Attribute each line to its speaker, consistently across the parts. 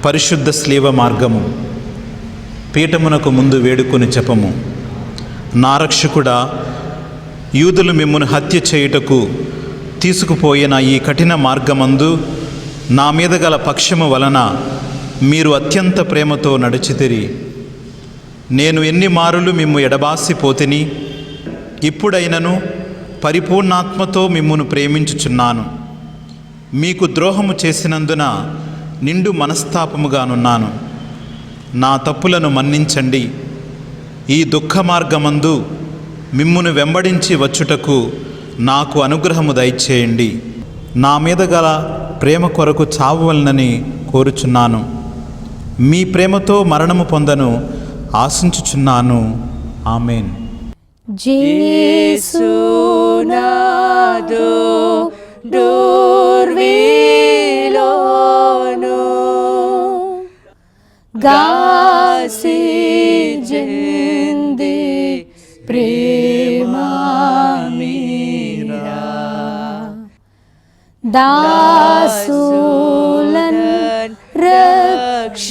Speaker 1: పరిశుద్ధ స్లీవ మార్గము. పీఠమునకు ముందు వేడుకొని చెప్పము. నా రక్షకుడా, యూదులు మిమ్మును హత్య చేయుటకు తీసుకుపోయిన ఈ కఠిన మార్గమందు నా మీద గల పక్షము వలన మీరు అత్యంత ప్రేమతో నడిచితిరి. నేను ఎన్ని మారులు మిమ్ము ఎడబాసిపోతిని, ఇప్పుడైనను పరిపూర్ణాత్మతో మిమ్మును ప్రేమించుచున్నాను. మీకు ద్రోహము చేసినందున నిండు మనస్తాపముగానున్నాను. నా తప్పులను మన్నించండి. ఈ దుఃఖ మార్గమందు మిమ్మును వెంబడించి వచ్చుటకు నాకు అనుగ్రహము దయచేయండి. నా మీద గల ప్రేమ కొరకు చావవలనని కోరుచున్నాను. మీ ప్రేమతో మరణము పొందను ఆశించుచున్నాను. ఆమేన్.
Speaker 2: Jesu nado durvilonu gasi jende prema mira dasulan rakshinchenu.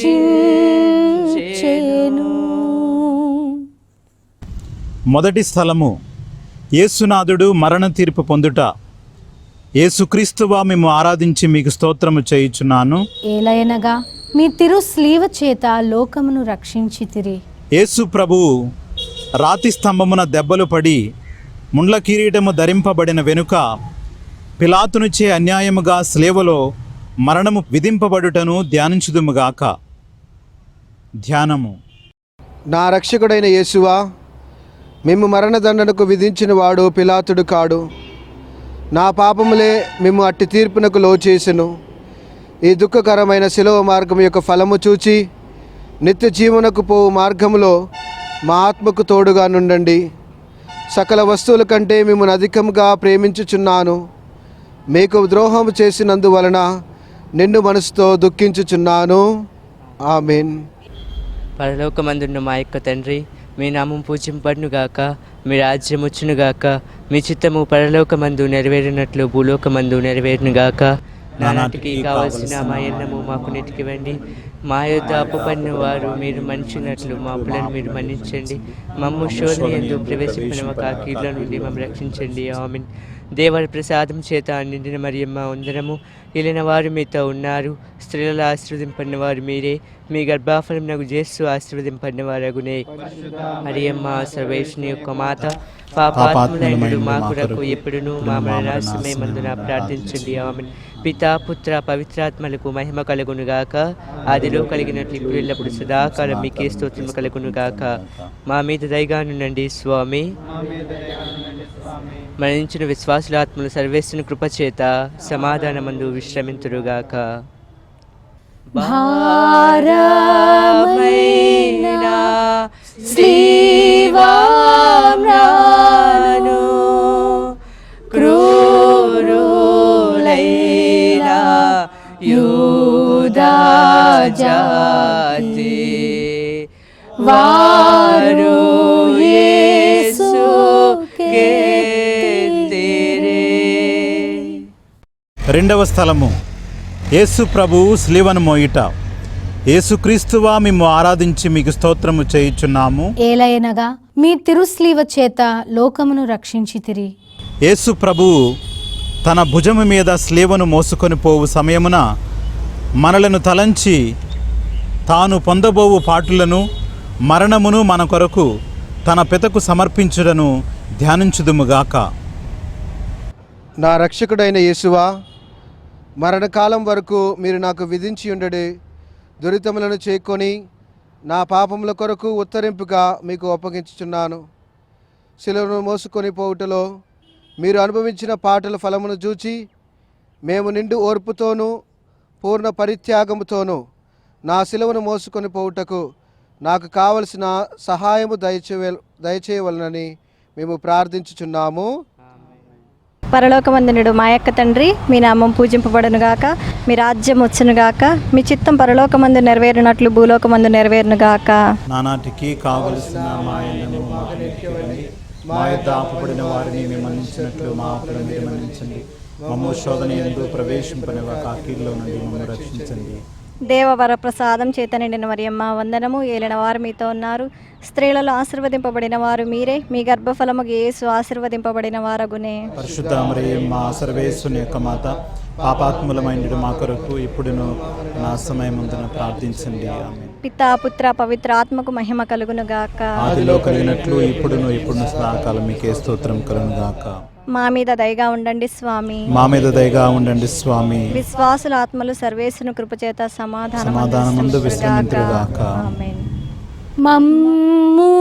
Speaker 1: మొదటి స్థలము, యేసునాథుడు మరణ తీర్పు పొందుట. యేసుక్రీస్తువా మేము ఆరాధించి మీకు స్తోత్రము చేయుచున్నాను.
Speaker 2: ఏలయనగా మీ తిరు స్లీవ చేత లోకమును రక్షించితిరి.
Speaker 1: యేసు ప్రభువు రాతి స్తంభమున దెబ్బలు పడి ముండ్ల కిరీటము ధరింపబడిన వెనుక పిలాతునిచే అన్యాయముగా స్లేవలో మరణము విధింపబడుటను ధ్యానించుదుముగాక. ధ్యానము.
Speaker 3: నా రక్షకుడైన యేసువా, మేము మరణదండనకు విధించిన వాడు పిలాతుడు కాడు. నా పాపములే మేము అట్టి తీర్పునకు లోచేసెను. ఈ దుఃఖకరమైన శిలువ మార్గం యొక్క ఫలము చూచి నిత్య జీవనకు పోవు మార్గములో మా ఆత్మకు తోడుగా నుండండి. సకల వస్తువుల కంటే మిమ్మల్ని అధికంగా ప్రేమించుచున్నాను. మీకు ద్రోహము చేసినందువలన నిండు మనసుతో దుఃఖించుచున్నాను. ఆమేన్.
Speaker 4: పరలోకమందున్న మా యొక్క తండ్రి, మీ నామం పూజింపబడునుగాక, మీ రాజ్యం వచ్చునుగాక, మీ చిత్తము పరలోకమందు నెరవేరినట్లు భూలోకమందు నెరవేరునుగాక. నానాటికి కావలసిన మా అన్నము మాకు నెతికివ్వండి. మా యొద్ద అప్పుపడిన వారు మీరు మన్నించినట్లు మా అప్పులను మీరు మన్నించండి. మమ్ము శోధన యందు ప్రవేశించిన కీడుల నుండి మమ్మల్ని రక్షించండి. ఆమేన్. దేవర ప్రసాదం చేత నిండిన మరియమ్మ వందనము. ఏలిన వారు మీతో ఉన్నారు. స్త్రీలలో ఆశీర్వదింపడిన వారు మీరే. మీ గర్భాఫలం నాకు చేస్తూ ఆశీర్వదింపడిన వారగునే. మరియమ్మ సర్వేశ్వరుని యొక్క మాత, పాపాత్ములైనడు మా కొరకు ఎప్పుడును మా మరణాసమయమందున ప్రార్థించండి. ఆమేన్. పితా, పుత్ర, పవిత్రాత్మలకు మహిమ కలుగునుగాక. ఆదిలో కలిగినట్లు ఇప్పుడు ఎల్లప్పుడు సదాకాలం మీకే స్తోత్రము కలుగునుగాక. మా మీద దయగానుండండి స్వామి. మరణించిన విశ్వాసులాత్మలు సర్వేశ్వరుని కృపచేత సమాధానమందు విశ్రమింతురుగాక.
Speaker 2: భారమైన శ్రీవామ్రాను క్రూరులైన యూదా జాతి వారు యేసుకే
Speaker 1: రెండవ స్థలము, యేసు ప్రభువు స్లీవను మోయుట. యేసుక్రీస్తువా మేము ఆరాధించి మీకు స్తోత్రము చేయుచున్నాము.
Speaker 2: ఏలయనగా మీ తిరుస్లీవ చేత లోకమును రక్షించితిరి.
Speaker 1: యేసు ప్రభువు తన భుజము మీద స్లీవను మోసుకొని పోవు సమయమున మనలను తలంచి తాను పొందబోవు పాటులను మరణమును మన కొరకు తన పితకు సమర్పించుటను ధ్యానించుదుముగాక.
Speaker 3: నా రక్షకుడైన యేసువా, మరణకాలం వరకు మీరు నాకు విధించి ఉండడి దురితములను చేకొని నా పాపముల కొరకు ఉత్తరింపుగా మీకు అప్పగించుచున్నాను. శిలువను మోసుకొని పోవుటలో మీరు అనుభవించిన పాటల ఫలమును చూచి మేము నిండు ఓర్పుతోనూ పూర్ణ పరిత్యాగముతోనూ నా శిలువను మోసుకొని పోవుటకు నాకు కావలసిన సహాయము దయచేయవలనని మేము ప్రార్థించుచున్నాము.
Speaker 5: పరలోకమందునుడు మా యొక్క తండ్రి, మీ నామం పూజింపబడునుగాక, మీ రాజ్యం వచ్చునుగాక, మీ చిత్తం పరలోకమందు నెరవేరినట్లు భూలోకమందు నెరవేరునుగాక.
Speaker 1: నానాటికి కావలసిన మా అన్నము మాకు నెతికివ్వండి. మా యొద్ద అప్పుపడిన వారిని మేము మన్నించినట్లు మా అప్పులను మీరు మన్నించండి. మమ్ము శోధన యందు ప్రవేశింపనివ్వక కీడులో నుండి మమ్మల్ని రక్షించండి.
Speaker 5: దేవవర ప్రసాదం చేత నిండిన మరియమ్మ వందనము. ఏలిన వారు మీతో ఉన్నారు, స్త్రీలలో ఆశీర్వదింపబడిన వారు మీరే, మీ గర్భఫలముకు యేసు ఆశీర్వదింపబడిన వారగునే.
Speaker 1: పరిశుద్ధ మరియమ్మ సర్వేశ్వరుని యొక్క మాత, పాపాత్ములమైన మా కొరకు ఇప్పుడును నా సమయమందున ప్రార్థించండి. ఆమేన్.
Speaker 5: పితా పుత్ర పవిత్ర ఆత్మకు మహిమ కలుగును గాక.
Speaker 1: ఆదిలో కలిగినట్లు ఇప్పుడును సదాకాలం మీకే స్తోత్రం కలుగును గాక.
Speaker 5: మా మీద దయగా ఉండండి స్వామి.
Speaker 1: మా మీద దయగా ఉండండి స్వామి.
Speaker 5: విశ్వాసుల ఆత్మలు సర్వేశ్వరుని కృపచేత
Speaker 1: సమాధానమందు విశ్రమింతురుగాక.
Speaker 5: ఆమేన్.
Speaker 2: మమ్ము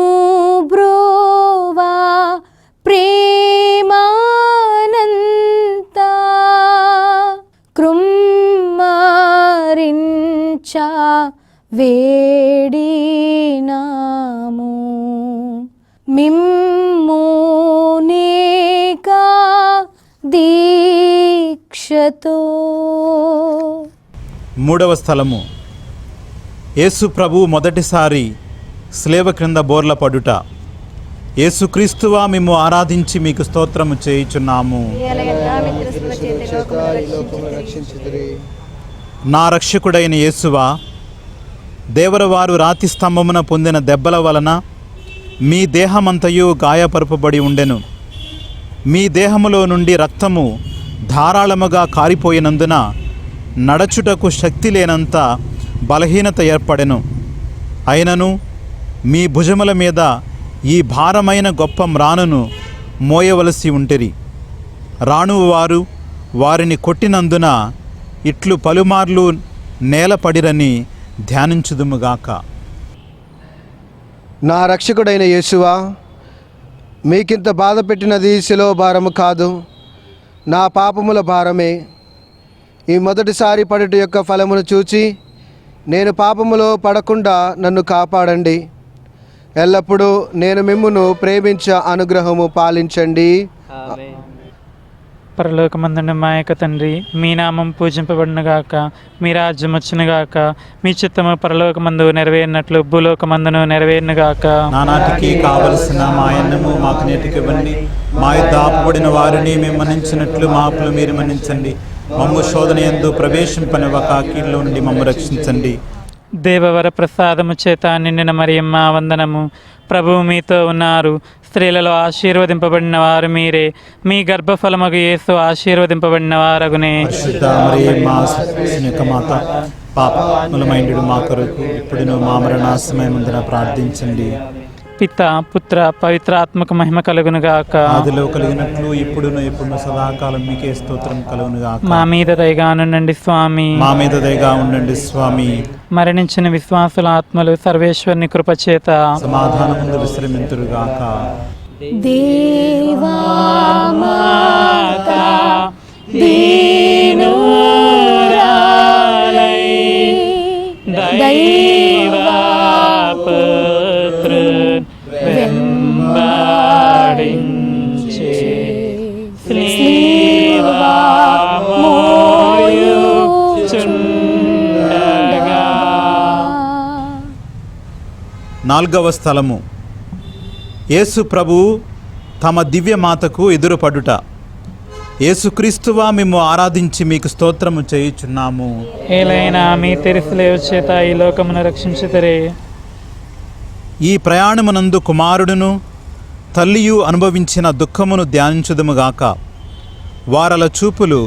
Speaker 2: బ్రోవా ప్రేమానంత కృమ్మరించ వేడినాము మిమ్మునేకా దీక్షతో.
Speaker 1: మూడవ స్థలము, యేసు ప్రభు మొదటిసారి స్లేవ క్రింద బోర్ల పడుట. యేసుక్రీస్తువా మేము ఆరాధించి మీకు స్తోత్రము చేయుచున్నాము. నా రక్షకుడైన యేసువా, దేవరవారు రాతి స్తంభమున పొందిన దెబ్బల వలన మీ దేహమంతయు గాయపరపబడి ఉండెను. మీ దేహములో నుండి రక్తము ధారాళముగా కారిపోయినందున నడచుటకు శక్తి లేనంత బలహీనత ఏర్పడెను. అయినను మీ భుజముల మీద ఈ భారమైన గొప్ప మ్రానును మోయవలసి ఉంటిరి. రాణువారు వారిని కొట్టినందున ఇట్లు పలుమార్లు నేలపడిరని ధ్యానించుదుముగాక.
Speaker 3: నా రక్షకుడైన యేసువా, మీకింత బాధ పెట్టినది శిలువ భారము కాదు, నా పాపముల భారమే. ఈ మొదటిసారి పడుట యొక్క ఫలమును చూచి నేను పాపములో పడకుండా నన్ను కాపాడండి. ఎల్లప్పుడూ నేను మిమ్మును ప్రేమించ అనుగ్రహము పాలించండి.
Speaker 4: ఆమేన్.
Speaker 6: పరలోకమందున్న మా యొక్క తండ్రి, మీ నామం పూజింపబడునుగాక, మీ రాజ్యం వచ్చునుగాక, మీ చిత్తము పరలోకమందు నెరవేరినట్లు భూలోకమందును నెరవేరునుగాక.
Speaker 1: నానాటికి కావలసిన మా అన్నము మాకు నేటికివ్వండి. మా యొద్ద అప్పుబడిన వారిని మేము మన్నించినట్లు మా అప్పులు మీరు మన్నించండి. మమ్ము శోధన యందు ప్రవేశింపనివ్వక కీడులో నుండి మమ్ము రక్షించండి.
Speaker 6: దేవవర ప్రసాదము చేత నిండిన మరియమ్మ వందనము. ప్రభువు మీతో ఉన్నారు, స్త్రీలలో ఆశీర్వదింపబడిన వారు మీరే, మీ గర్భఫలమగు యేసు ఆశీర్వదింపబడిన వారగునే.
Speaker 1: పరిశుద్ధ మరియమ్మ సర్వేశ్వరుని యొక్క మాత, పాపములమైండు మా కొరకు ఇప్పుడును మా మరణ సమయమందున ప్రార్థించండి.
Speaker 6: పిత పుత్ర పవిత్ర ఆత్మకు మహిమ కలుగునుగాక.
Speaker 1: ఆదిలో కలిగినట్లు ఇప్పుడును సదాకాలం మీకే స్తోత్రం కలుగునుగాక.
Speaker 6: మా మీద దయగానుండండి స్వామి.
Speaker 1: మా మీద దయగా ఉండండి స్వామి.
Speaker 6: మరణించిన విశ్వాసుల ఆత్మలు సర్వేశ్వరుని కృపచేత
Speaker 1: సమాధానముందు విశ్రమింతురుగాక.
Speaker 2: దేవా మాతా దీనురాలై
Speaker 6: దైవపుత్రున్ వెంబడించే స్లీవా మోయుచుండగా.
Speaker 1: నాల్గవ స్థలము, యేసు ప్రభు తమ దివ్య మాతకు ఎదురుపడుట. యేసుక్రీస్తువా మేము ఆరాధించి మీకు స్తోత్రము చేయుచున్నాము.
Speaker 6: ఏలైనా మీ తెరిసిలేవు చేత ఈ లోకమును రక్షించుతరే.
Speaker 1: ఈ ప్రయాణమునందు కుమారుడును తల్లియు అనుభవించిన దుఃఖమును ధ్యానించుదుముగాక. వారల చూపులు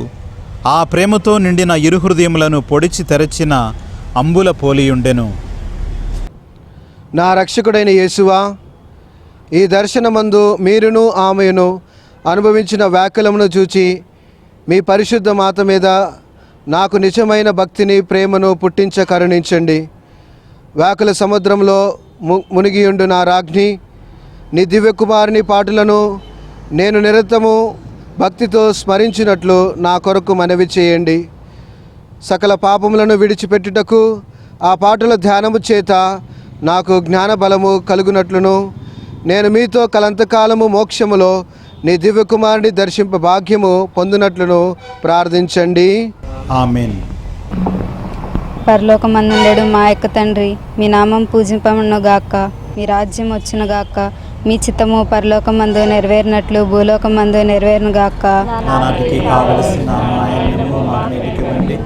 Speaker 1: ఆ ప్రేమతో నిండిన ఇరు హృదయములను పొడిచి తెరచిన అంబుల పోలియుండెను.
Speaker 3: నా రక్షకుడైన యేసువా, ఈ దర్శనమందు మీరును ఆమెను అనుభవించిన వ్యాకులమును చూచి మీ పరిశుద్ధ మాత మీద నాకు నిజమైన భక్తిని ప్రేమను పుట్టించ కరుణించండి. వ్యాకుల సముద్రంలో మునిగియుండు నా రాజ్ఞి, నీ దివ్య కుమారుని పాటలను నేను నిరంతరము భక్తితో స్మరించినట్లు నా కొరకు మనవి చేయండి. సకల పాపములను విడిచిపెట్టుటకు ఆ పాటల ధ్యానము చేత నాకు జ్ఞాన బలము కలుగునట్లును నేను మీతో కలంతకాలము మోక్షములో నీ దివ్య కుమారుని దర్శింప భాగ్యము పొందినట్లును ప్రార్థించండి.
Speaker 1: ఆమేన్.
Speaker 7: పరలోకమందుండెడు మా యొక్క తండ్రి, మీ నామం పూజింపబడునుగాక, మీ రాజ్యం వచ్చునుగాక, మీ చిత్తము పరలోకమందు నెరవేరినట్లు భూలోకమందు నెరవేరునుగాక.
Speaker 1: నానాటికి కావలసిన మా అన్నము మాకు నేటికివ్వండి.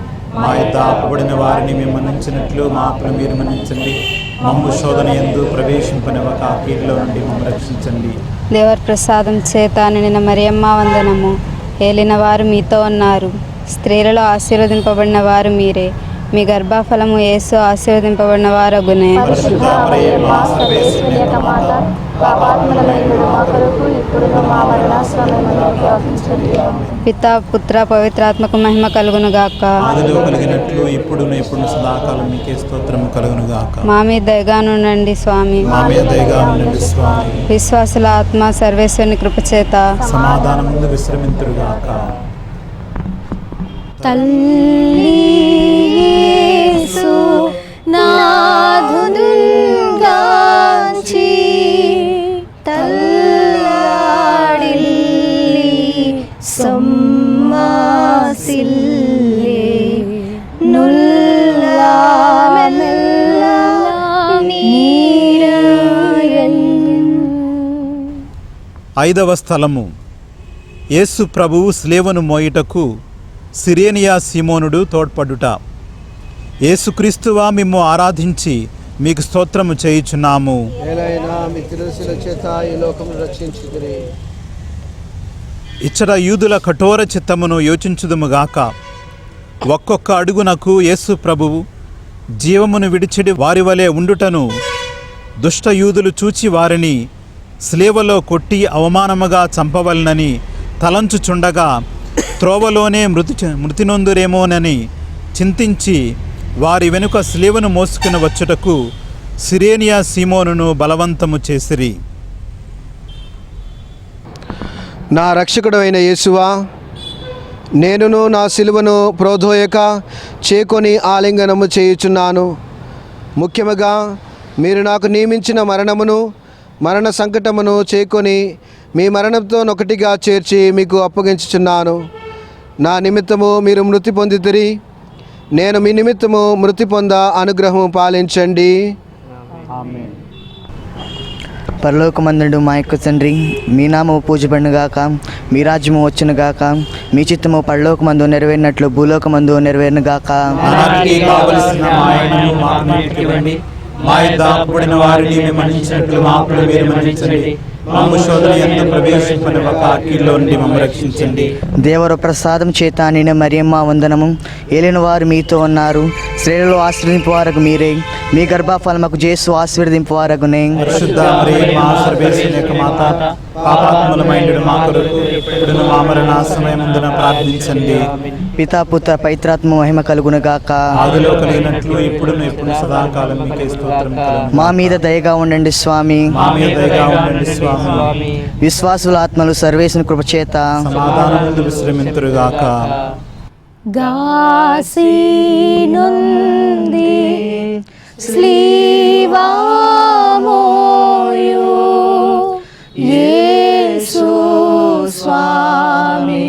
Speaker 1: మా యొద్ద ఆపబడిన వారిని మేము మన్నించినట్లు మా అప్పులు మీరు మన్నించండి. మమ్ము శోధన యందు ప్రవేశింపనివ్వక కీడులో నుండి మమ్ము రక్షించండి.
Speaker 7: దేవర ప్రసాదం చేత నిండిన మరియమ్మ వందనము. ఏలిన వారు మీతో ఉన్నారు. స్త్రీలలో ఆశీర్వదింపబడిన వారు మీరే. మీ గర్భఫలము యేసు ఆశీర్వదింపబడిన వారగునే.
Speaker 1: పరిశుద్ధ మరియమ్మ సర్వేశ్వరి యొక్క మాత, పాపాత్ములమైనడు మా కొరకు ఇప్పుడును మా మరణ సమయములో ప్రార్థించండి. ఆమేన్.
Speaker 7: పితా పుత్ర పవిత్రాత్మకు మహిమ కలుగును గాక.
Speaker 1: ఆదిలో కలిగినట్లు ఇప్పుడును ఎప్పుడు సదాకాలం మీకే స్తోత్రము కలుగును గాక.
Speaker 7: మా మీద దయగా నుండండి స్వామి.
Speaker 1: మా మీద దయగా ఉండండి స్వామి.
Speaker 7: విశ్వాసుల ఆత్మ సర్వేశ్వరుని కృపచేత
Speaker 1: సమాధానం ముందు విశ్రమింతురుగాక.
Speaker 2: తల్లి యేసు నాథుని గాంచి తల్లాడిల్లి సొమ్మసిల్లే నుల్లా మెల్లా నీరాయన్.
Speaker 1: 5వ స్థలము. యేసు ప్రభువు స్లేవను మోయుటకు సిరేనియా సీమోనుడు తోడ్పడుట. యేసుక్రీస్తువా మిమ్ము ఆరాధించి మీకు స్తోత్రము చేయుచున్నాము.
Speaker 3: ఏలైనా మీ తిరుశిల చేత ఈ లోకమును రక్షించుదురే.
Speaker 1: ఇచ్చట యూదుల కఠోర చిత్తమును యోచించుదుముగాక. ఒక్కొక్క అడుగునకు యేసు ప్రభువు జీవమును విడిచిడి వారి వలె ఉండుటను దుష్ట యూదులు చూచి వారిని స్లేవలో కొట్టి అవమానముగా చంపవలనని తలంచుచుండగా త్రోవలోనే మృతి నొందురేమోనని చింతించి వారి వెనుక స్లేవను మోసుకుని వచ్చుటకు సిరేనియా సీమోనును బలవంతము చేసిరి.
Speaker 3: నా రక్షకుడు అయిన యేసువా, నేనును నా సిలువను ప్రోధోయక చేకొని ఆలింగనము చేయుచున్నాను. ముఖ్యముగా మీరు నాకు నియమించిన మరణమును మరణ సంకటమును చేకొని మీ మరణంతో ఒకటిగా చేర్చి మీకు అప్పగించుచున్నాను. నా నిమిత్తము మీరు మృతి పొందితిరి, నేను మీ నిమిత్తము మృతి పొంద అనుగ్రహము పాలించండి.
Speaker 8: పరలోకమందుడు మా యొక్క తండ్రి, మీ నామము పూజపడునుగాక, మీ రాజ్యము వచ్చునుగాక, మీ చిత్తము పరలోకమందు నెరవేరినట్లు భూలోకమందు నెరవేరునుగాక.
Speaker 1: నానాటికి కావలసిన మా అన్నము మాకు నేర్పివ్వండి. మా యొద్ద అప్పుబడిన వారిని మేము మన్నించినట్లు మా అప్పులు మీరు మన్నించండి. మమ్ము శోధన యందు ప్రవేశింపనివ్వక కీడులో నుండి మమ్ము రక్షించండి.
Speaker 8: దేవర ప్రసాదం చేత నిండిన మరియమ్మ వందనము. ఏలిన వారు మీతో ఉన్నారు. స్త్రీలలో ఆశీర్వదింపువారగు మీరే. మీ గర్భఫలముకు యేసు ఆశీర్వదింపువారగునే.
Speaker 1: పరిశుద్ధ మరియమ్మ సర్వేశ్వరి యొక్క మాత, పాపాత్ములమైనడు మా కొరకు ఇప్పుడును మా మరణ సమయమందున ప్రార్థించండి.
Speaker 8: పితా పుత్ర పవిత్రాత్మ మహిమ కలుగునుగాక.
Speaker 1: ఆదిలో కలిగినట్లు ఇప్పుడును ఎప్పుడు సదాకాలం మీకే స్తోత్రం కలుగును.
Speaker 8: మా మీద దయగా ఉండండి స్వామి.
Speaker 1: మా మీద దయగా ఉండండి స్వామి.
Speaker 8: విశ్వాసుల ఆత్మలు సర్వేశ్వరుని కృపచేత
Speaker 1: సమాధానం ముందు విశ్రమింతురుగాక.
Speaker 2: గాసినుంది స్లీవామోయు యేసు స్వామి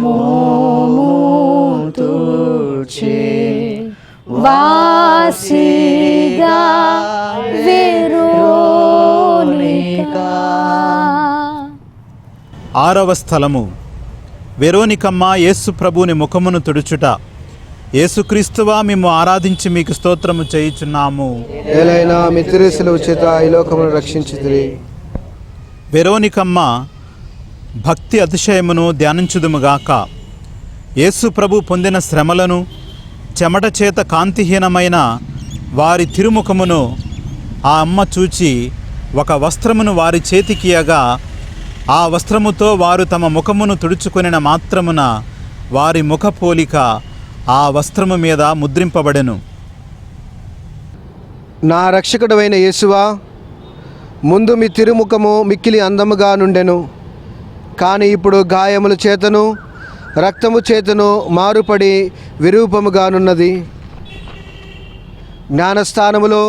Speaker 2: మోము తూర్చే వాసిగా వెరోనికా.
Speaker 1: 6వ స్థలము. వెరోనికమ్మ యేసు ప్రభుని ముఖమును తుడుచుట. యేసుక్రీస్తువా మిమ్ము ఆరాధించి మీకు స్తోత్రము చేయుచున్నాము.
Speaker 3: ఏలైనా మీ తిరుశిల చేత ఈ లోకమును రక్షించుదురే.
Speaker 1: వెరోనికమ్మ భక్తి అతిశయమును ధ్యానించుదుముగాక. యేసు ప్రభు పొందిన శ్రమలను, చెమట చేత కాంతిహీనమైన వారి తిరుముఖమును ఆ అమ్మ చూచి ఒక వస్త్రమును వారి చేతికియగా ఆ వస్త్రముతో వారు తమ ముఖమును తుడుచుకొనిన మాత్రమున వారి ముఖ పోలిక ఆ వస్త్రము మీద ముద్రింపబడెను.
Speaker 3: నా రక్షకుడవైన యేసువా, ముందు మీ తిరుముఖము మిక్కిలి అందముగా నుండెను, కానీ ఇప్పుడు గాయముల చేతను రక్తము చేతను మారుపడి విరూపముగానున్నది. జ్ఞానస్థానములో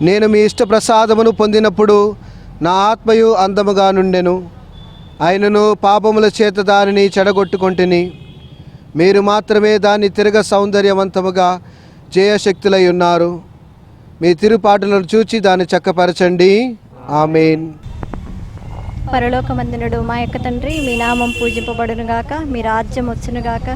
Speaker 3: నేను మీ ఇష్టప్రసాదమును పొందినప్పుడు నా ఆత్మయు అందముగా నుండెను. అయినను పాపముల చేత దానిని చెడగొట్టుకొంటిని. మీరు మాత్రమే దాన్ని తిరగ సౌందర్యవంతముగా జయశక్తులై ఉన్నారు. మీ తిరుపాటులను చూచి దాన్ని చక్కపరచండి. ఆమేన్.
Speaker 5: పరలోకమందునుడు మా యొక్క తండ్రి, మీ నామం పూజింపబడునుగాక, మీ రాజ్యం వచ్చునుగాక,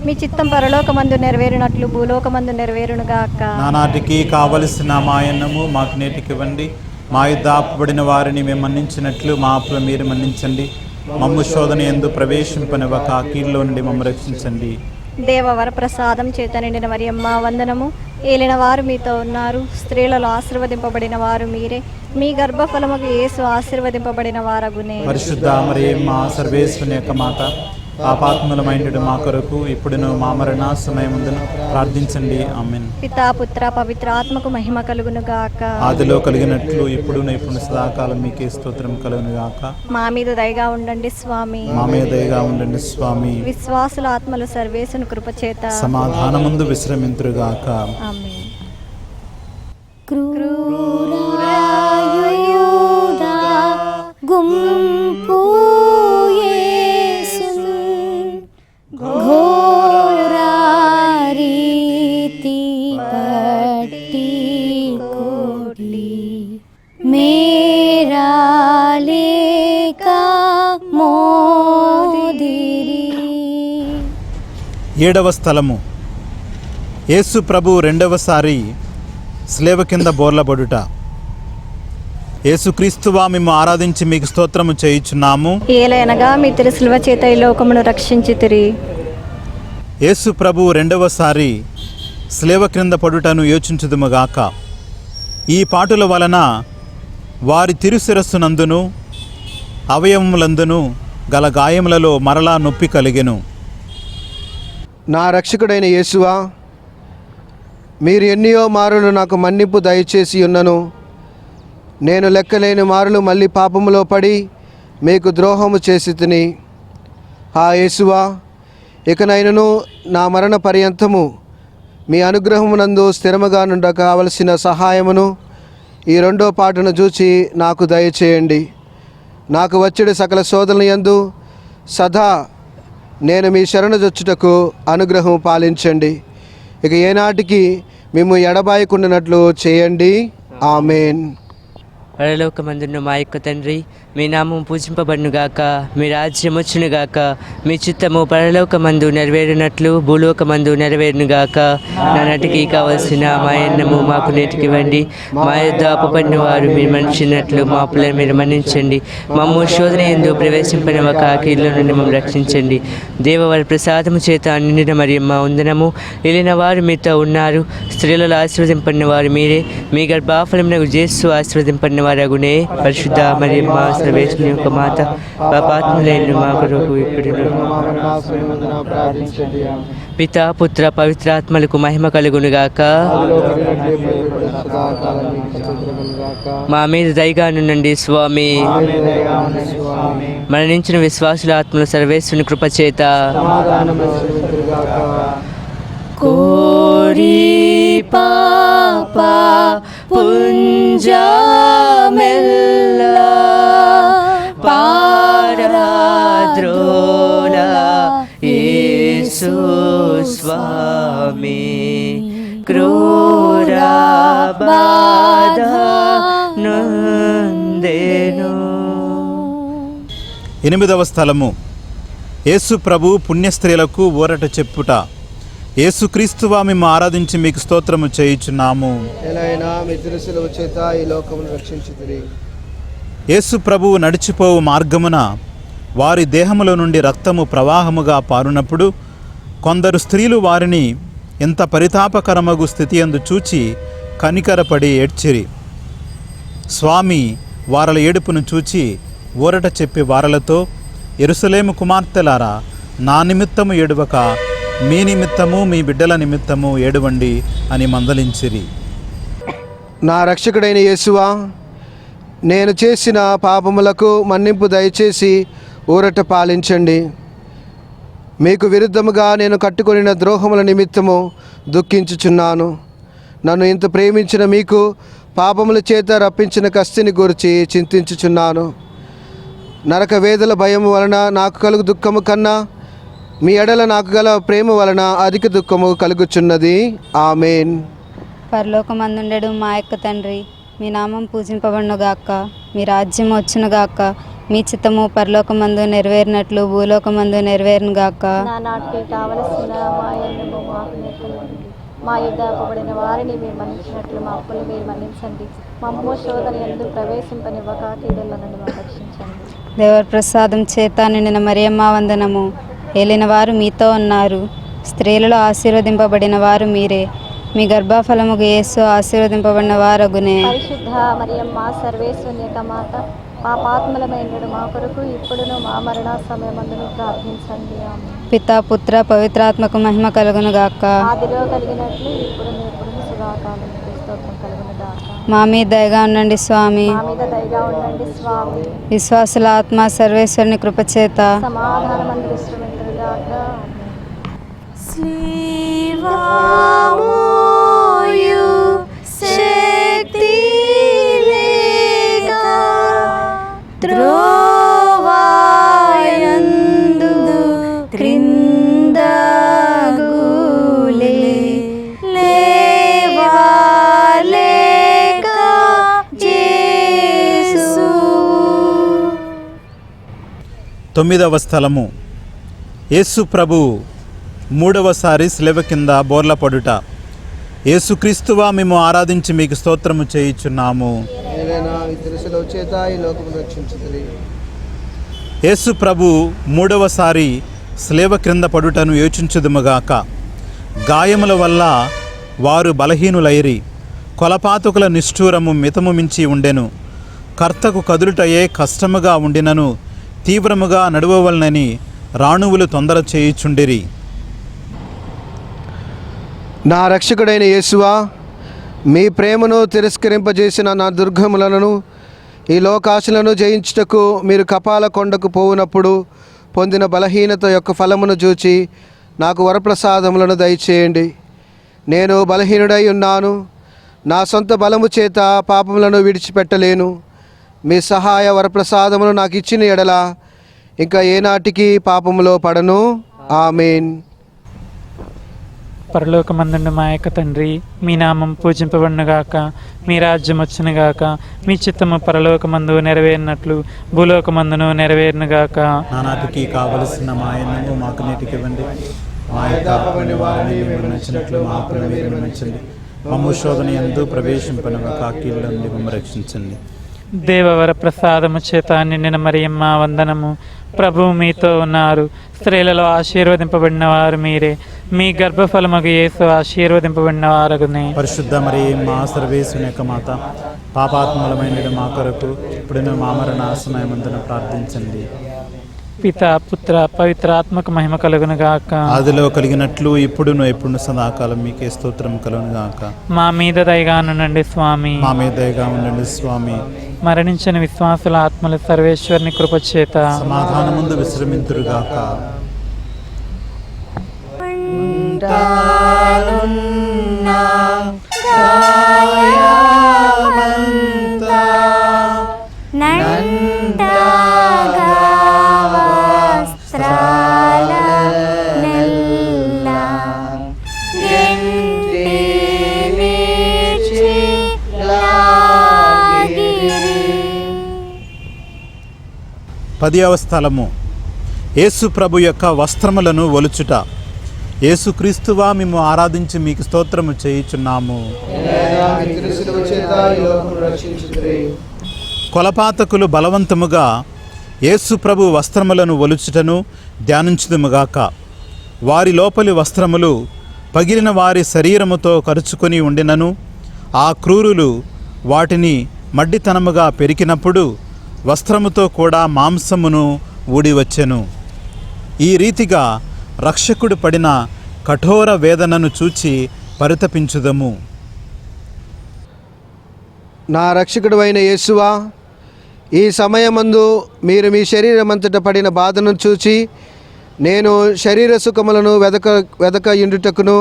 Speaker 5: మీ చిత్తం పరలోకమందు నెరవేరినట్లు భూలోకమందు నెరవేరునుగాక.
Speaker 1: నానాటికి కావలసిన మాయన్నము మాకు నేటికి ఇవ్వండి. మా యుద్ధ ఆపబడిన వారిని మేము మన్నించినట్లు మా అప్పులు మీరు మన్నించండి. మమ్ము శోధన యందు ప్రవేశింపనివ్వక కీడులో నుండి మమ్ము రక్షించండి.
Speaker 5: దేవవర ప్రసాదం చేత నిండిన మరియమ్మ వందనము. ఏలిన వారు మీతో ఉన్నారు, స్త్రీలలో ఆశీర్వదింపబడిన వారు మీరే. మీ గర్భఫలముకు యేసు ఆశీర్వదింపబడిన వారగునే.
Speaker 1: పరిశుద్ధ మరియమ్మ సర్వేశ్వరుని యొక్క మాత, పాపాత్ములమైనడు మా కొరకు ఇప్పుడును మా మరణ సమయముందును ప్రార్థించండి. ఆమేన్.
Speaker 5: పితా పుత్ర పవిత్ర ఆత్మకు మహిమ కలుగును గాక.
Speaker 1: ఆదిలో కలిగినట్లు ఇప్పుడును ఇప్పుడు సదాకాలం మీకే స్తోత్రం కలుగును గాక.
Speaker 5: మా మీద దయగా ఉండండి స్వామి.
Speaker 1: మా మీద దయగా ఉండండి స్వామి.
Speaker 5: విశ్వాసుల ఆత్మలు సర్వేసుని కృపచేత
Speaker 1: సమాధానముందు విశ్రమింతురుగాక.
Speaker 5: ఆమేన్.
Speaker 2: క్రూరాయుధ గుంపు యేసును ఘోరారీతి పట్టి కోటి మేరా లేక మోదిరి.
Speaker 1: 7వ స్థలము. యేసు ప్రభు రెండవసారి స్లేవ కింద బోర్లబడుట. యేసుక్రీస్తువా మేము ఆరాధించి మీకు స్తోత్రము చేయుచున్నాము.
Speaker 5: ఏలయనగా మీ తిరుసిలువ చేత ఈ లోకమును రక్షించితిరి.
Speaker 1: యేసు ప్రభు రెండవసారి స్లేవ క్రింద పడుటను యోచించుదుముగాక. ఈ పాటుల వలన వారి తిరుశిరస్సునందును అవయవములందును గల గాయములలో మరలా నొప్పి కలిగెను.
Speaker 3: నా రక్షకుడైన యేసువా, మీరు ఎన్నియో మారులు నాకు మన్నింపు దయచేసి ఉన్నను. నేను లెక్కలేని మారులు మళ్ళీ పాపములో పడి మీకు ద్రోహము చేసి తిని. ఆ యేసువా, ఇకనైనను నా మరణ పర్యంతము మీ అనుగ్రహమునందు స్థిరముగా నుండ కావలసిన సహాయమును ఈ రెండో పాటను చూచి నాకు దయచేయండి. నాకు వచ్చేడు సకల శోధనల యందు సదా నేను మీ శరణుజొచ్చుటకు అనుగ్రహం పాలించండి. ఇక ఏనాటికి మేము ఎడబాయకుండానట్లు చేయండి. ఆమేన్.
Speaker 4: పరలోకమందున్న మా యొక్క తండ్రి, మీ నామం పూజింపబడునుగాక. మీ రాజ్యం వచ్చునుగాక. మీ చిత్తము పరలోకమందు నెరవేరినట్లు భూలోకమందు నెరవేరునుగాక. నానాటికి కావలసిన మా అన్నము మాకు నేటికివ్వండి. మా యొద్ద అప్పుపడిన వారు మీరు మన్నించినట్లు మా అప్పులను మీరు మన్నించండి. మమ్ము శోధన యందు ప్రవేశింపనివ్వక కీడులో నుండి మమ్మల్ని రక్షించండి. దేవవర ప్రసాదము చేత నిండిన మరియమ్మ వందనము. ఏలిన వారు మీతో ఉన్నారు, స్త్రీలలో ఆశీర్వదింపడిన వారు మీరే. మీ గర్భఫలమునకు యేసు ఆశీర్వదింపడిన వారగునే. పరిశుద్ధ మరియమ్మ సర్వేశ్వరుని యొక్క మాత, పాపాత్ములైన మా కొరకు ఇప్పుడు పితా పుత్ర పవిత్రాత్మలకు మహిమ కలుగునుగాక. మా మీద దయగా నుండండి స్వామి. మరణించిన విశ్వాసుల ఆత్మలు సర్వేశ్వరుని కృపచేత కోరి పాప పుంజమెల్ల పారద్రోల యేసు స్వామి క్రూర బాధ నందెను.
Speaker 1: 8వ స్థలము. యేసు ప్రభు పుణ్యస్త్రీలకు ఊరట చెప్పుట. యేసుక్రీస్తువా మేము ఆరాధించి మీకు స్తోత్రము చేయుచున్నాము.
Speaker 3: ఎలాగైనా మీ తిరుసిలువ చేత ఈ లోకమును రక్షించుదురి.
Speaker 1: యేసు ప్రభువు నడిచిపోవు మార్గమున వారి దేహములో నుండి రక్తము ప్రవాహముగా పారునప్పుడు కొందరు స్త్రీలు వారిని ఎంత పరితాపకరమగు స్థితి యందు చూచి కనికరపడి ఏడ్చిరి. స్వామి వారల ఏడుపును చూచి ఊరట చెప్పి వారలతో, యెరూషలేము కుమార్తెలారా, నా నిమిత్తము ఏడువక మీ నిమిత్తము మీ బిడ్డల నిమిత్తము ఏడువండి అని మందలించిరి.
Speaker 3: నా రక్షకుడైన యేసువా, నేను చేసిన పాపములకు మన్నింపు దయచేసి ఊరట పాలించండి. మీకు విరుద్ధముగా నేను కట్టుకొనిన ద్రోహముల నిమిత్తము దుఃఖించుచున్నాను. నన్ను ఇంత ప్రేమించిన మీకు పాపముల చేత రప్పించిన కస్తిని గురించి చింతించుచున్నాను. నరక వేదల భయము వలన నాకు కలుగు దుఃఖము కన్నా మీ ఎడల నాకు గల ప్రేమ వలన అధిక దుఃఖము కలుగుచున్నది. ఆమేన్.
Speaker 7: పరలోకమందుండెడు మా యొక్క తండ్రి, మీ నామం పూజింపబడునుగాక. మీ రాజ్యం వచ్చునుగాక. మీ చిత్తము పరలోకమందు నెరవేరినట్లు భూలోకమందు నెరవేరునుగాక.
Speaker 5: నా నాటికి కావలసిన మా అన్నము మాకు నేర్పండి. మా యుద్ధ అప్పబడిన వారిని మీరు మన్నించినట్లు మా అప్పులు మీరు మన్నించండి. మమ్ము శోధన యందు ప్రవేశింపనివ్వక కీడుల నుండి మాకు రక్షించండి.
Speaker 7: దేవర ప్రసాదం చేత నిండిన మరియమ్మ వందనము. ఏలిన వారు మీతో ఉన్నారు. స్త్రీలలో ఆశీర్వదింపబడిన వారు మీరే. మీ గర్భఫలముకు యేసు ఆశీర్వదింపబడిన వారగునే.
Speaker 5: పరిశుద్ధ మరియమ్మ సర్వేశ్వరుని యొక్క మాత, పాపాత్ములమైనడు మా కొరకు ఇప్పుడును మా మరణ సమయమందును ప్రార్థించండి. ఆమేన్.
Speaker 7: పితా పుత్ర పవిత్రాత్మకు మహిమ కలుగును గాక.
Speaker 5: ఆదిలో కలిగినట్లు ఇప్పుడు సదాకాలం స్తోత్రం కలుగును గాక.
Speaker 7: మా మీద దయగా ఉండండి స్వామి.
Speaker 5: మా మీద దయగా ఉండండి స్వామి.
Speaker 7: విశ్వాసుల ఆత్మ సర్వేశ్వరుని కృపచేత
Speaker 5: సమాధానమందు విశ్రమింతురు గాక.
Speaker 2: స్లీవామోయు శక్తి లేక త్రోవాయందు క్రిందగులే లేవాలేక యేసు.
Speaker 1: 9వ స్థలము. యేసు ప్రభు 3వసారి శిలువ కింద బోర్ల పడుట. యేసుక్రీస్తువా మేము ఆరాధించి మీకు స్తోత్రము చేయుచున్నాము. యేసు ప్రభు 3వసారి శిలువ క్రింద పడుటను యోచించుదుముగాక. గాయముల వల్ల వారు బలహీనులైరి. కొలపాతకుల నిష్ఠూరము మితము మించి ఉండెను. కర్తకు కదులుటయే కష్టముగా ఉండినను తీవ్రముగా నడువవలనని రాణువులు తొందర చేయుచుండిరి.
Speaker 3: నా రక్షకుడైన యేసువా, మీ ప్రేమను తిరస్కరింపజేసిన నా దుర్గములను ఈ లోకాశలను జయించుటకు మీరు కపాల కొండకు పోవునప్పుడు పొందిన బలహీనత యొక్క ఫలమును చూచి నాకు వరప్రసాదములను దయచేయండి. నేను బలహీనుడై ఉన్నాను. నా సొంత బలము చేత పాపములను విడిచిపెట్టలేను. మీ సహాయ వరప్రసాదమును నాకు ఇచ్చిన ఎడల ఇంకా ఏనాటికి పాపములో పడను. ఆమేన్.
Speaker 6: పరలోకమందుండు మా యొక్క తండ్రి, మీ నామం పూజింపబడునుగాక. మీ రాజ్యం వచ్చునుగాక. మీ చిత్తము పరలోకమందు నెరవేరినట్లు భూలోకమందును నెరవేరునుగాక.
Speaker 1: నానాటికి కావలసిన మా అన్నము మాకు నేటికివ్వండి. మా యొక్క అప్పుని వారిని మేము మన్నించినట్లు మా అప్పులను మీరు మన్నించండి. మమ్ము శోధన యందు ప్రవేశింపనివ్వక కీడుల నుండి మమ్ము రక్షించండి.
Speaker 6: దేవవర ప్రసాదము చేత నిండిన మరియమ్మ వందనము. ప్రభువు మీతో ఉన్నారు. స్త్రీలలో ఆశీర్వదింపబడిన వారు మీరే. మీ గర్భఫలమగు యేసు ఆశీర్వదింపబడిన వారగునే.
Speaker 1: పరిశుద్ధ మరియమ్మ సర్వేశ్వరుని యొక్క మాత, పాపాత్ములమైన మా కొరకు ఇప్పుడు మా మరణ సమయమందున ప్రార్థించండి.
Speaker 6: పితా పుత్ర పవిత్రాత్మక మహిమ కలుగును గాక.
Speaker 1: ఆదిలో కలిగినట్లు ఇప్పుడును ఎప్పుడు సదాకాలం మీకే స్తోత్రం కలుగును గాక.
Speaker 6: మా మీద దయగా నుండండి స్వామి.
Speaker 1: మా మీద దయగా ఉండండి స్వామి.
Speaker 6: మరణించిన విశ్వాసుల ఆత్మలు సర్వేశ్వరుని కృపచేత
Speaker 1: సమాధానముందు విశ్రమింతురుగాక. పదివ స్థలము. యేసు ప్రభు యొక్క వస్త్రములను ఒలుచుట. యేసుక్రీస్తువా మేము ఆరాధించి మీకు స్తోత్రము చేయుచున్నాము. కొలపాతకులు బలవంతముగా యేసు ప్రభు వస్త్రములను ఒలుచుటను ధ్యానించుదుముగాక. వారి లోపలి వస్త్రములు పగిలిన వారి శరీరముతో కరుచుకొని ఉండినను ఆ క్రూరులు వాటిని మడ్డితనముగా పెరికినప్పుడు వస్త్రముతో కూడా మాంసమును ఊడివచ్చెను. ఈ రీతిగా రక్షకుడు పడిన కఠోర వేదనను చూచి పరితపించుదము.
Speaker 3: నా రక్షకుడు అయిన యేసువా, ఈ సమయమందు మీరు మీ శరీరమంతట పడిన బాధను చూచి నేను శరీర సుఖములను వెదక యుండుటకును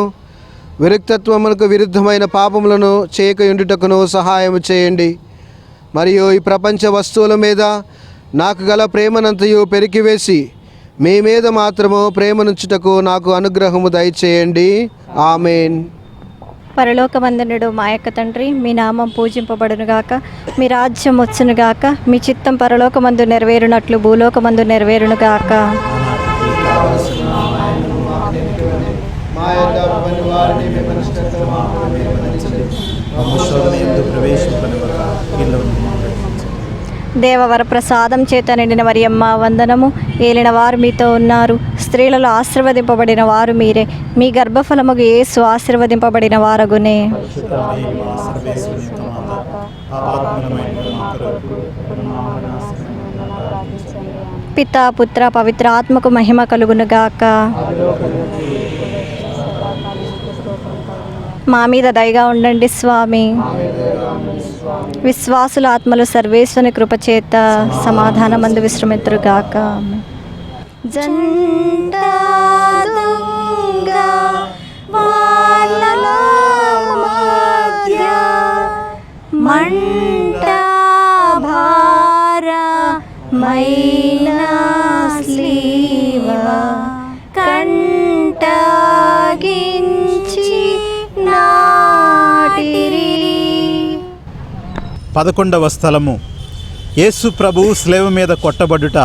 Speaker 3: విరక్తత్వములకు విరుద్ధమైన పాపములను చేయక యుండుటకును సహాయం చేయండి. మరియు ఈ ప్రపంచ వస్తువుల మీద నాకు గల ప్రేమనంతయు పెరికివేసి మీ మీద మాత్రము ప్రేమనుంచుటకు నాకు అనుగ్రహము దయచేయండి. ఆమేన్.
Speaker 5: పరలోకమందునుడు మా యొక్క తండ్రి, మీ నామం పూజింపబడునుగాక, మీ రాజ్యం వచ్చునుగాక, మీ చిత్తం పరలోకమందు నెరవేరునట్లు భూలోకమందు నెరవేరునుగాక. దేవవర ప్రసాదం చేత నిండిన మరియమ్మ వందనము. ఏలిన వారు మీతో ఉన్నారు, స్త్రీలలో ఆశీర్వదింపబడిన వారు మీరే, మీ గర్భఫలముగు యేసు ఆశీర్వదింపబడిన వారగునే. పితా పుత్ర పవిత్ర ఆత్మకు మహిమ కలుగునుగాక. మా మీద దయగా ఉండండి స్వామి. విశ్వాసుల ఆత్మలు సర్వేశ్వని కృపచేత సమాధానమందు విశ్రమిద్దురుగాక. జంట దొంగ వాళ్ళ మధ్య మంట భారమైన స్లీవ కంటగించి నాటిరి.
Speaker 1: 11వ స్థలము. యేసు ప్రభువు స్లేవ మీద కొట్టబడుట.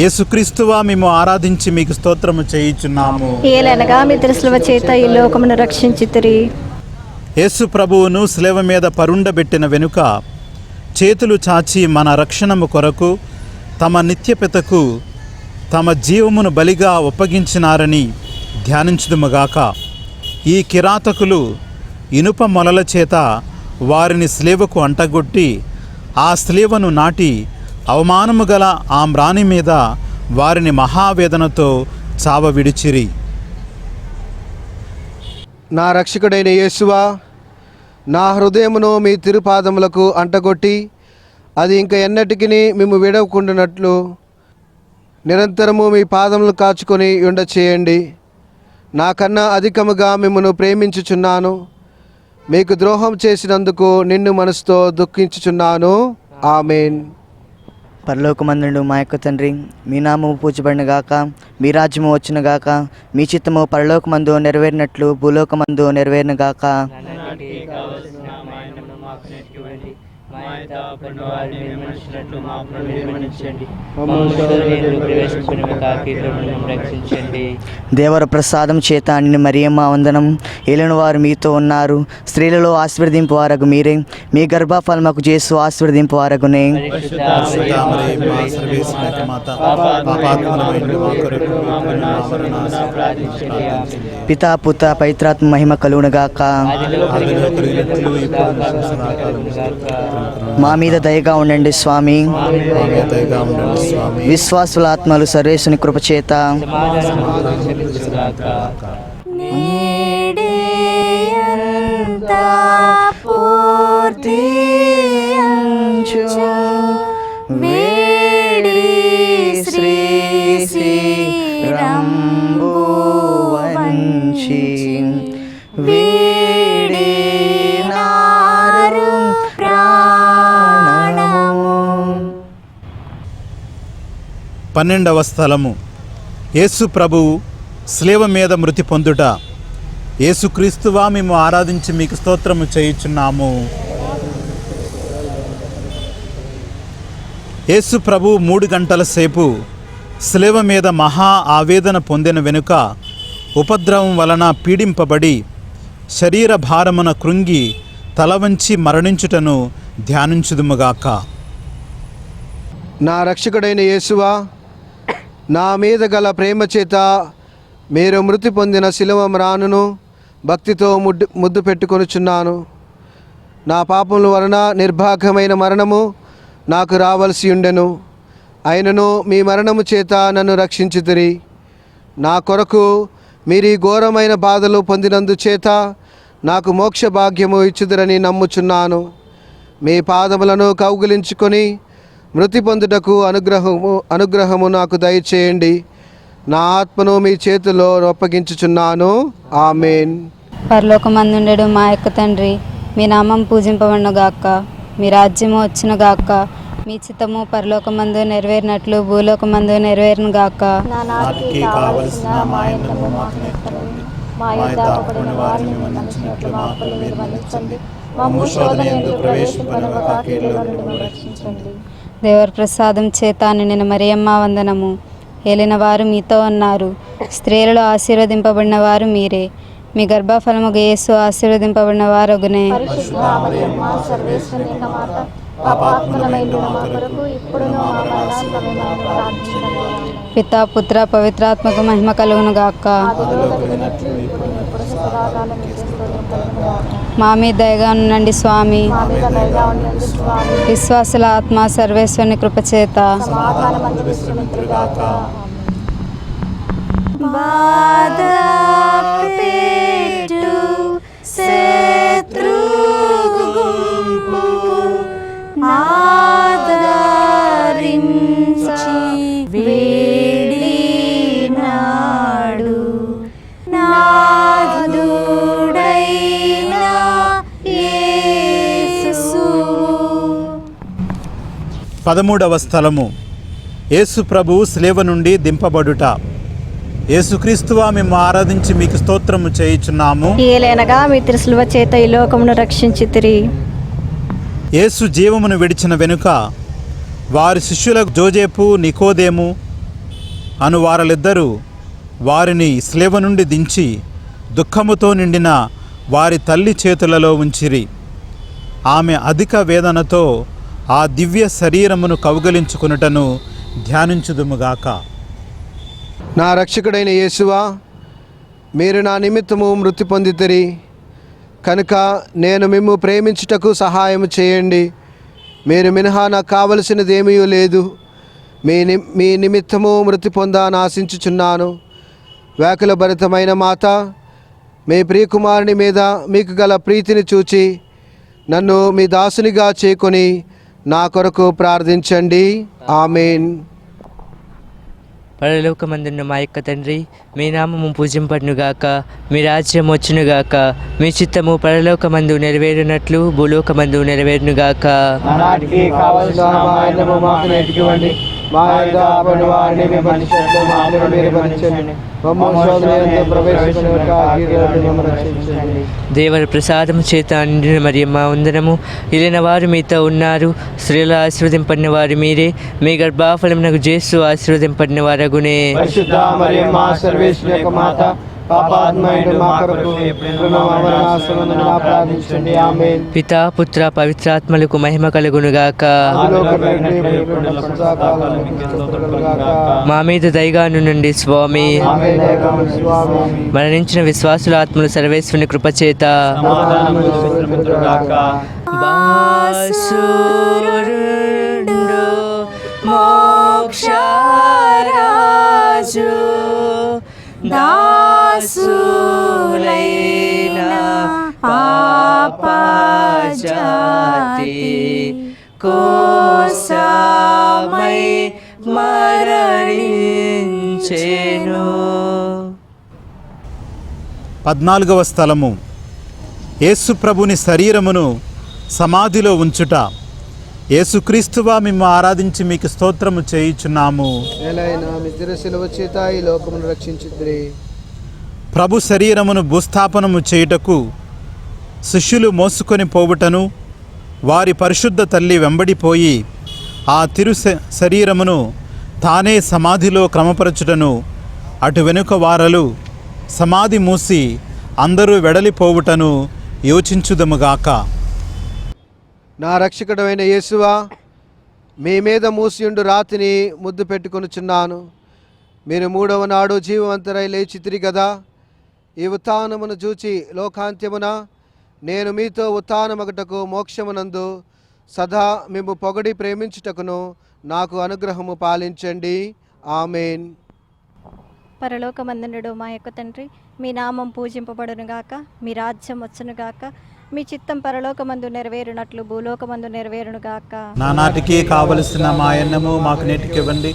Speaker 1: యేసుక్రీస్తువా మేము ఆరాధించి మీకు స్తోత్రము చేయుచున్నాము.
Speaker 5: ఏలనగా మీ తిరుసుల చేత ఈ లోకమును రక్షించితిరి.
Speaker 1: యేసు ప్రభువును స్లేవ మీద పరుండబెట్టిన వెనుక చేతులు చాచి మన రక్షణము కొరకు తమ నిత్యపితకు తమ జీవమును బలిగా ఒప్పగించినారని ధ్యానించుదుముగాక. ఈ కిరాతకులు ఇనుప మొలల చేత వారిని స్లేవకు అంటగొట్టి ఆ స్లేవను నాటి అవమానము గల ఆ మ్రాని మీద వారిని మహావేదనతో చావ విడిచిరి.
Speaker 3: నా రక్షకుడైన యేసువా, నా హృదయమును మీ తిరుపాదములకు అంటగొట్టి అది ఇంక ఎన్నటికి మేము విడవకుండానట్లు నిరంతరము మీ పాదములు కాచుకొని ఉండ చేయండి. నాకన్నా అధికముగా మిమ్మను ప్రేమించుచున్నాను. మీకు ద్రోహం చేసినందుకు నిన్ను మనసుతో దుఃఖించుచున్నాను. ఆమేన్.
Speaker 8: పరలోకమందుడు మా యొక్క తండ్రి, మీ నామము పూజబడినగాక, మీ రాజ్యము వచ్చునుగాక, మీ చిత్తము పరలోకమందు నెరవేరినట్లు భూలోకమందు నెరవేరునుగాక. దేవర ప్రసాదం చేత నిన్ను మరియమ్మ వందనం. ఏలిన వారు మీతో ఉన్నారు, స్త్రీలలో ఆశీర్వదింపు వారగు మీరే, మీ గర్భఫలముకు యేసు ఆశీర్వదింపు వారగునే. పితా పుత్ర పవిత్రాత్మ మహిమ కలుగునుగాక. మా మీద దయగా ఉండండి స్వామి. విశ్వాసుల ఆత్మలు సర్వేశ్వని కృపచేత
Speaker 1: పన్నెండవ స్థలము. యేసు ప్రభువు స్లేవ మీద మృతి పొందుట. యేసుక్రీస్తువా మేము ఆరాధించి మీకు స్తోత్రము చేయుచున్నాము. యేసు ప్రభువు 3 గంటల సేపు స్లేవ మీద మహా ఆవేదన పొందిన వెనుక ఉపద్రవం వలన పీడింపబడి శరీర భారమున కృంగి తల వంచి మరణించుటను ధ్యానించుదుముగాక.
Speaker 3: నా రక్షకుడైన యేసువా, నా మీద గల ప్రేమ చేత మీరు మృతి పొందిన శిలువ మ్రానును భక్తితో ముద్దు పెట్టుకొనుచున్నాను. నా పాపముల వలన నిర్భాగ్యమైన మరణము నాకు రావలసి ఉండెను. అయినను మీ మరణము చేత నన్ను రక్షించితిరి. నా కొరకు మీరు ఈ ఘోరమైన బాధలు పొందినందుచేత నాకు మోక్ష భాగ్యము ఇచ్చుదురని నమ్ముచున్నాను. మీ పాదములను కౌగిలించుకొని మృతి పొందుటకు అనుగ్రహము నాకు దయచేయండి. నా ఆత్మను మీ చేతిలో అప్పగించుచున్నాను. ఆమేన్.
Speaker 7: పరలోకమందుండెడు మా యొక్క తండ్రి, మీ నామం పూజింపబడునుగాక, మీ రాజ్యము వచ్చునుగాక, మీ చిత్తము పరలోకమందు నెరవేరినట్లు భూలోకమందు నెరవేరునుగాక.
Speaker 1: నాటికి కావలసిన మా అన్నము మాకు నేర్పండి.
Speaker 5: మా యొద్ద అప్పుబడిన వారిని మేము మన్నించినట్లు మా అప్పులు మీరు మన్నించండి. మమ్ము శోధన యందు ప్రవేశింపనివ్వక కీడులో నుండి మమ్మల్ని రక్షించండి.
Speaker 7: దేవర ప్రసాదం చేత నిండిన మరియమ్మ వందనము. ఏలిన వారు మీతో ఉన్నారు, స్త్రీలలో ఆశీర్వదింపబడిన వారు మీరే. మీ గర్భఫలముగు యేసు ఆశీర్వదింపబడిన వారగునే.
Speaker 5: పరిశుద్ధ మరియమ్మ సర్వేశ్వరుని యొక్క మాత, పాపాత్ములమైన మా కొరకు ఇప్పుడును మా మరణ సమయమున ప్రార్థించండి.
Speaker 7: పితా పుత్ర పవిత్రాత్మకు మహిమ కలుగును గాక.
Speaker 5: ఆదిలో కలిగినట్లు ఇప్పుడును ఎప్పుడును సదాకాలం మీకే స్తోత్రం కలుగును గాక.
Speaker 7: మా మీద దయగా ఉండండి స్వామి.
Speaker 5: మా మీద దయగా ఉండండి స్వామి.
Speaker 7: విశ్వాసుల ఆత్మ సర్వేశ్వరుని కృపచేత
Speaker 5: సమాధానం అనుగ్రహించుగాక.
Speaker 1: పదమూడవ స్థలము. యేసు ప్రభువు శిలువ నుండి దింపబడుట. యేసుక్రీస్తువా మేము ఆరాధించి మీకు స్తోత్రము చేయుచున్నాము.
Speaker 5: ఏలైనగా మీ తిరుసిలువ చేత ఈ లోకమును రక్షించితిరి.
Speaker 1: యేసు జీవమును విడిచిన వెనుక వారి శిష్యులకు జోజేపు నికోదేము అను వారలిద్దరూ వారిని శిలువ నుండి దించి దుఃఖముతో నిండిన వారి తల్లి చేతులలో ఉంచిరి. ఆమె అధిక వేదనతో ఆ దివ్య శరీరమును కౌగలించుకునుటను ధ్యానించుదుముగాక.
Speaker 3: నా రక్షకుడైన యేసువా, మీరు నా నిమిత్తము మృతి పొందితిరి కనుక నేను మిమ్ము ప్రేమించుటకు సహాయము చేయండి. మీరు మినహా నాకు కావలసినదేమీ లేదు. మీ నిమిత్తము మృతి పొందానాశించుచున్నాను. వేకుల భరితమైన మాత, మీ ప్రియకుమారుని మీద మీకు గల ప్రీతిని చూచి నన్ను మీ దాసునిగా చేకొని నా కొరకు ప్రార్థించండి. ఆమేన్.
Speaker 4: పరలోకమందున్న మా యొక్క తండ్రి, మీ నామము పూజింపడునుగాక, మీ రాజ్యం వచ్చునుగాక, మీ చిత్తము పరలోకమందు నెరవేరునట్లు భూలోకమందు నెరవేరునుగాక.
Speaker 3: నాటికి కావలసిన సహాయము మాకు నేర్చుకోండి. మా యొక్క అపరాధ వారిని మేము మన్నించినట్లు మా అప్పులను మీరు మన్నించండి. మమ్మల్ని శోధన యందు ప్రవేశింపనివ్వక కీడులో నుండి మమ్మల్ని రక్షించండి.
Speaker 4: దేవర ప్రసాదము చేత నిండిన మరియమ్మ వందనము. ఏలిన వారు మీతో ఉన్నారు, స్త్రీలు ఆశీర్వదింపడిన వారు మీరే. మీ గర్భఫలమునకు యేసు ఆశీర్వదింపడిన వారగునే.
Speaker 3: పరిశుద్ధ మరియమ్మ సర్వేశ్వరుని యొక్క మాత, పాపాత్ములైన మా కొరకు ఇప్పుడును మా మరణ సమయమున ప్రార్థించండి. ఆమేన్.
Speaker 4: పితా పుత్ర పవిత్రాత్మలకు మహిమ కలుగునుగాక.
Speaker 3: ఆదిలో కలిగినట్లు ఇప్పుడును సదాకాలం మీకే స్తోత్రం కలుగుగాక.
Speaker 4: మా మీద దయగాను నుండి స్వామి.
Speaker 3: ఆమేన్. దయగల స్వామి,
Speaker 4: మరణించిన విశ్వాసుల ఆత్మలు సర్వేశ్వరుని కృపచేత
Speaker 3: సమాధానము కలుగుగాక.
Speaker 4: బాసురుండు మోక్షరాజు దాసులైన పాపజాతి కోసమై మరణించెను.
Speaker 1: 14వ స్థలము. యేసు ప్రభుని శరీరమును సమాధిలో ఉంచుట. యేసుక్రీస్తువా మేము ఆరాధించి మీకు స్తోత్రము చేయుచున్నాము.
Speaker 3: ఏలైనా మీ తిరుసిలువ చేత ఈ లోకమును రక్షించితిరి.
Speaker 1: ప్రభు శరీరమును భూస్థాపనము చేయుటకు శిష్యులు మోసుకొని పోవుటను వారి పరిశుద్ధ తల్లి వెంబడిపోయి ఆ తిరు శరీరమును తానే సమాధిలో క్రమపరచుటను అటు వెనుక వారలు సమాధి మూసి అందరూ వెడలిపోవుటను యోచించుదముగాక.
Speaker 3: నా రక్షకుడమైన యేసువా, మీ మీద మూసియుండు రాతిని ముద్దు పెట్టుకొనుచున్నాను. మీరు 3వ నాడు జీవవంతురై లేచితిరి గదా. ఈ ఉత్థానమును చూచి లోకాంత్యమున నేను మీతో ఉత్థానమగుటకు మోక్షమునందు సదా మేము పొగడి ప్రేమించుటకును నాకు అనుగ్రహము పాలించండి. ఆమేన్.
Speaker 5: పరలోకమందునుడు మా యొక్క తండ్రి, మీ నామం పూజింపబడునుగాక, మీ రాజ్యం వచ్చునుగాక, మీ చిత్తం పరలోకమందు నెరవేరునట్లు భూలోకమందు నెరవేరునుగాక.
Speaker 1: నానాటికి కావలసిన మా అన్నము మాకు నేటికివ్వండి.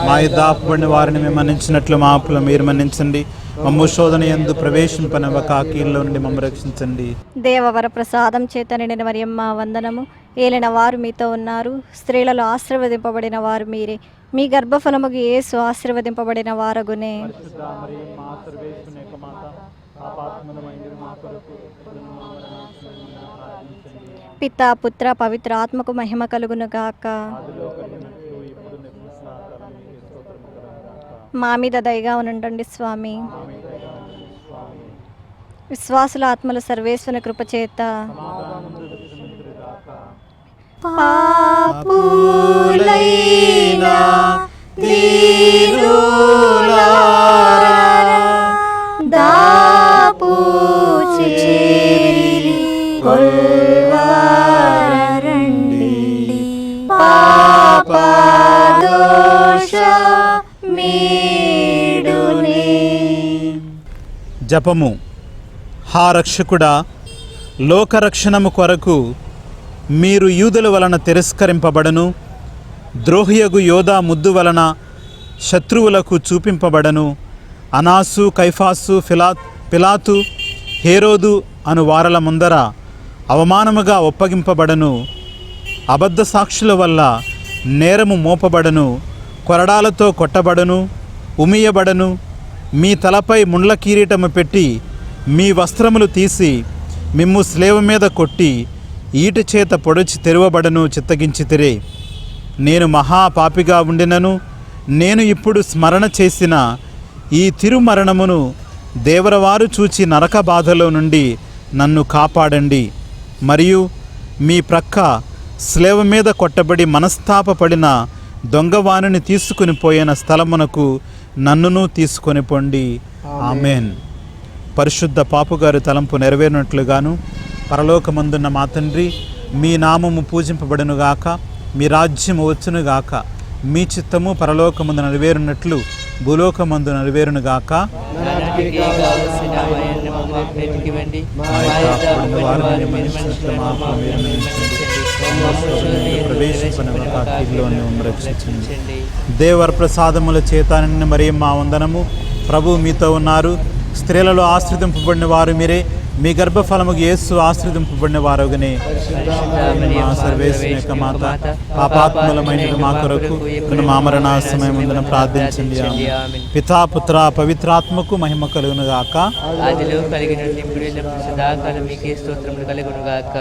Speaker 1: మా యుద్ధ అప్పుబడిన వారిని మేము మన్నించినట్లు మా అప్పులు మీరు మన్నించండి. మమ్ము శోధన యందు ప్రవేశింపనివ్వక కీడులో నుండి మమ్ము రక్షించండి.
Speaker 5: దేవవర ప్రసాదం చేత నిండిన మరియమ్మ వందనము. ఏలిన వారు మీతో ఉన్నారు, స్త్రీలలో ఆశీర్వదింపబడిన వారు మీరే. మీ గర్భఫలముగు యేసు ఆశీర్వదింపబడిన వారగునే. పితా పుత్ర పవిత్ర ఆత్మకు మహిమ కలుగును గాక. మా మీద దయగా ఉండండి స్వామి. విశ్వాసుల ఆత్మల సర్వేశ్వరుని కృపచేత
Speaker 2: పాపులైనా దీనులారా దాపుచేరి కొల్వారండి పాపదోష మీడునే.
Speaker 1: జపము. హా రక్షకుడా, లోకరక్షణము కొరకు మీరు యూదుల వలన తిరస్కరింపబడను, ద్రోహియగు యోధా ముద్దు వలన శత్రువులకు చూపింపబడను, అనాసు, కైఫాసు, పిలాతు, హేరోదు అను వారల ముందర అవమానముగా ఒప్పగింపబడను, అబద్ధ సాక్షుల వల్ల నేరము మోపబడను, కొరడాలతో కొట్టబడను, ఉమియబడను, మీ తలపై ముండ్ల కిరీటము పెట్టి మీ వస్త్రములు తీసి మిమ్ము స్లేవ మీద కొట్టి ఈటి చేత పొడిచి తెరవబడను చిత్తగించితిరే. నేను మహాపాపిగా ఉండినను నేను ఇప్పుడు స్మరణ చేసిన ఈ తిరుమరణమును దేవరవారు చూచి నరక బాధలో నుండి నన్ను కాపాడండి. మరియు మీ ప్రక్క స్లేవ మీద కొట్టబడి మనస్తాపపడిన దొంగవాణిని తీసుకుని పోయిన స్థలమునకు నన్నును తీసుకొని పొండి. ఆమెన్. పరిశుద్ధ పాపుగారి తలంపు నెరవేరినట్లుగాను పరలోకమందున్న మా తండ్రి, మీ నామము పూజింపబడునుగాక, మీ రాజ్యము వచ్చునుగాక, మీ చిత్తము పరలోకమందు నెరవేరునట్లు భూలోకమందు నెరవేరునుగాక. దేవర ప్రసాదముల చేత నిన్న మరియమ్మ వందనము. ప్రభు మీతో ఉన్నారు. స్త్రీలలో ఆశ్రదింపబడిన వారు మీరే, మీ గర్భఫలముకు యేసు ఆశ్రదింపబడిన వారుగానే. మా సర్వేశ్వరుని యొక్క మాత, పాపాత్ములమైన మా కొరకు మా మరణ సమయమున ప్రార్థించండి. పితా పుత్ర పవిత్రాత్మకు మహిమ కలుగును గాక.
Speaker 4: ఆదిలో కలిగినట్లు ఇప్పుడు సదాకాలం మీకే స్తోత్రములు కలుగును గాక.